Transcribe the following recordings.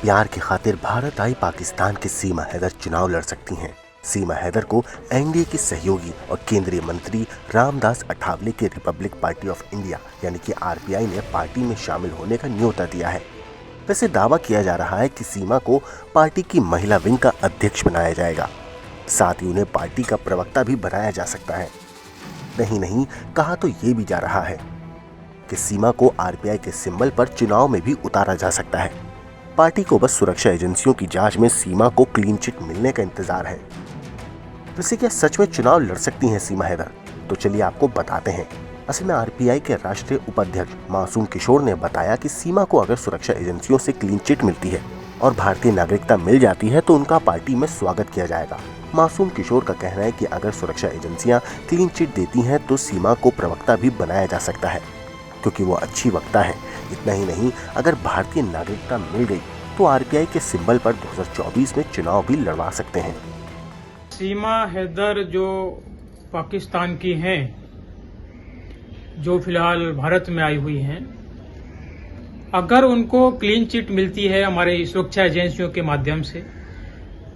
प्यार की खातिर भारत आई पाकिस्तान की सीमा हैदर चुनाव लड़ सकती हैं। सीमा हैदर को एनडीए के सहयोगी और केंद्रीय मंत्री रामदास अठावले के रिपब्लिक पार्टी ऑफ इंडिया यानी कि आरपीआई ने पार्टी में शामिल होने का न्योता दिया है। वैसे दावा किया जा रहा है कि सीमा को पार्टी की महिला विंग का अध्यक्ष बनाया जाएगा। साथ ही उन्हें पार्टी का प्रवक्ता भी बनाया जा सकता है। नहीं, कहा तो ये भी जा रहा है कि सीमा को आरपीआई के सिंबल पर चुनाव में भी उतारा जा सकता है। पार्टी को बस सुरक्षा एजेंसियों की जांच में सीमा को क्लीन चिट मिलने का इंतजार है। वैसे क्या सच में चुनाव लड़ सकती हैं सीमा हैदर? तो चलिए आपको बताते हैं। असल में आरपीआई के राष्ट्रीय उपाध्यक्ष मासूम किशोर ने बताया कि सीमा को अगर सुरक्षा एजेंसियों से क्लीन चिट मिलती है और भारतीय नागरिकता मिल जाती है तो उनका पार्टी में स्वागत किया जाएगा। मासूम किशोर का कहना है कि अगर सुरक्षा एजेंसियां क्लीन चिट देती हैं तो सीमा को प्रवक्ता भी बनाया जा सकता है, क्योंकि वो अच्छी वक्ता है। इतना ही नहीं, अगर भारतीय नागरिकता मिल गई तो आरपीआई के सिंबल पर 2024 में चुनाव भी लड़वा सकते हैं। सीमा हैदर जो पाकिस्तान की हैं, जो फिलहाल भारत में आई हुई हैं, अगर उनको क्लीन चिट मिलती है हमारे सुरक्षा एजेंसियों के माध्यम से,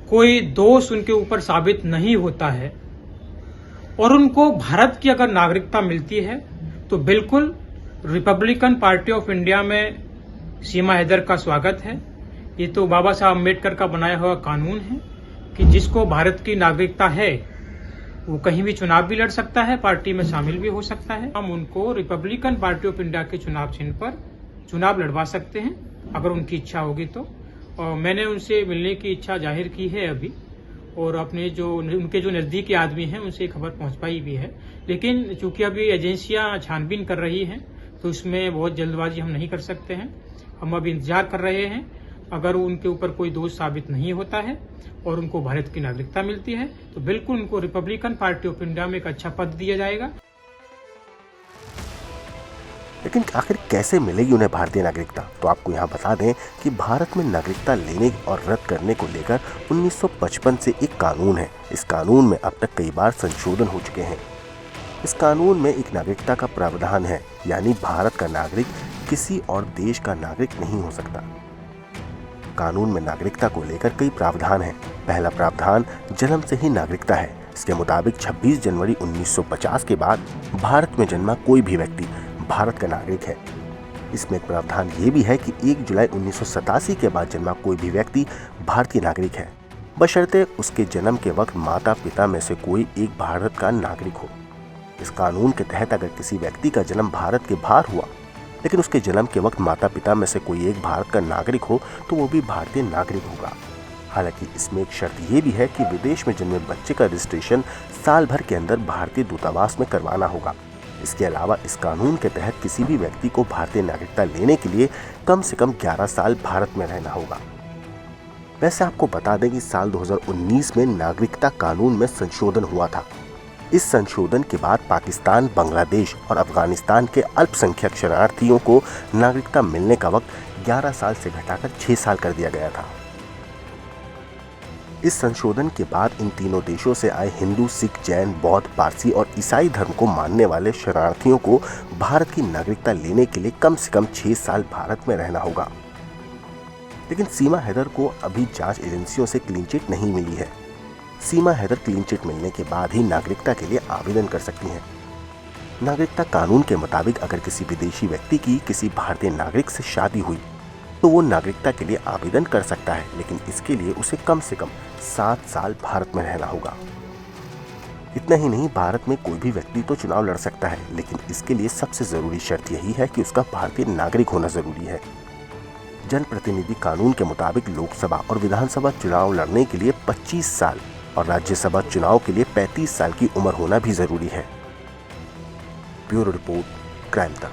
कोई दोष उनके ऊपर साबित नहीं होता है और उनको भारत की अगर नागरिकता मिलती है तो बिल्कुल रिपब्लिकन पार्टी ऑफ इंडिया में सीमा हैदर का स्वागत है। ये तो बाबा साहब अम्बेडकर का बनाया हुआ कानून है कि जिसको भारत की नागरिकता है वो कहीं भी चुनाव भी लड़ सकता है, पार्टी में शामिल भी हो सकता है। हम उनको रिपब्लिकन पार्टी ऑफ इंडिया के चुनाव चिन्ह पर चुनाव लड़वा सकते हैं अगर उनकी इच्छा होगी तो। और मैंने उनसे मिलने की इच्छा जाहिर की है अभी, और अपने जो उनके जो नजदीकी आदमी हैं उनसे खबर पहुंचवाई भी है। लेकिन चूंकि अभी एजेंसियां छानबीन कर रही हैं तो इसमें बहुत जल्दबाजी हम नहीं कर सकते हैं। हम अभी इंतजार कर रहे हैं। अगर उनके ऊपर कोई दोष साबित नहीं होता है और उनको भारत की नागरिकता मिलती है तो बिल्कुल उनको रिपब्लिकन पार्टी ऑफ इंडिया में एक अच्छा पद दिया जाएगा। लेकिन आखिर कैसे मिलेगी उन्हें भारतीय नागरिकता? तो आपको यहाँ बता दें कि भारत में नागरिकता लेने और रद्द करने को लेकर 1955 से एक कानून है। इस कानून में अब तक कई बार संशोधन हो चुके हैं। इस कानून में एक नागरिकता का प्रावधान है, यानी भारत का नागरिक किसी और देश का नागरिक नहीं हो सकता। कानून में नागरिकता को लेकर कई प्रावधान हैं। पहला प्रावधान जन्म से ही नागरिकता है। इसके मुताबिक 26 जनवरी 1950 के बाद भारत में जन्मा कोई भी व्यक्ति भारत का नागरिक है। इसमें एक प्रावधान ये भी है कि 1 जुलाई 1987 के बाद जन्मा कोई भी व्यक्ति भारतीय नागरिक है, बशर्ते उसके जन्म के वक्त माता पिता में से कोई एक भारत का नागरिक हो। इस कानून के तहत अगर किसी व्यक्ति का जन्म भारत के बाहर हुआ लेकिन उसके जन्म के वक्त माता पिता में से कोई एक भारत का नागरिक हो तो वो भी भारतीय नागरिक होगा। हालांकि इसमें एक शर्त ये भी है कि विदेश में जन्मे बच्चे का रजिस्ट्रेशन साल भर के अंदर भारतीय दूतावास में करवाना होगा। इसके अलावा इस कानून के तहत किसी भी व्यक्ति को भारतीय नागरिकता लेने के लिए कम से कम 11 साल भारत में रहना होगा। वैसे आपको बता दें कि साल 2019 में नागरिकता कानून में संशोधन हुआ था। इस संशोधन के बाद पाकिस्तान, बांग्लादेश और अफगानिस्तान के अल्पसंख्यक शरणार्थियों को नागरिकता मिलने का वक्त 11 साल से घटाकर 6 साल कर दिया गया था। इस संशोधन के बाद इन तीनों देशों से आए हिंदू, सिख, जैन, बौद्ध, पारसी और ईसाई धर्म को मानने वाले शरणार्थियों को भारत की नागरिकता लेने के लिए कम से कम 6 साल भारत में रहना होगा। लेकिन सीमा हैदर को अभी जांच एजेंसियों से क्लीन चिट नहीं मिली है। सीमा हैदर क्लीन चिट मिलने के बाद ही नागरिकता के लिए आवेदन कर सकती हैं। नागरिकता कानून के मुताबिक अगर किसी विदेशी व्यक्ति की किसी भारतीय नागरिक से शादी हुई तो वो नागरिकता के लिए आवेदन कर सकता है, लेकिन इसके लिए उसे कम से कम 7 साल भारत में रहना होगा। इतना ही नहीं, भारत में कोई भी व्यक्ति तो चुनाव लड़ सकता है, लेकिन इसके लिए सबसे जरूरी शर्त यही है कि उसका भारतीय नागरिक होना जरूरी है। जनप्रतिनिधि कानून के मुताबिक लोकसभा और विधानसभा चुनाव लड़ने के लिए 25 साल और राज्यसभा चुनाव के लिए 35 साल की उम्र होना भी जरूरी है। ब्यूरो रिपोर्ट, क्राइम तक।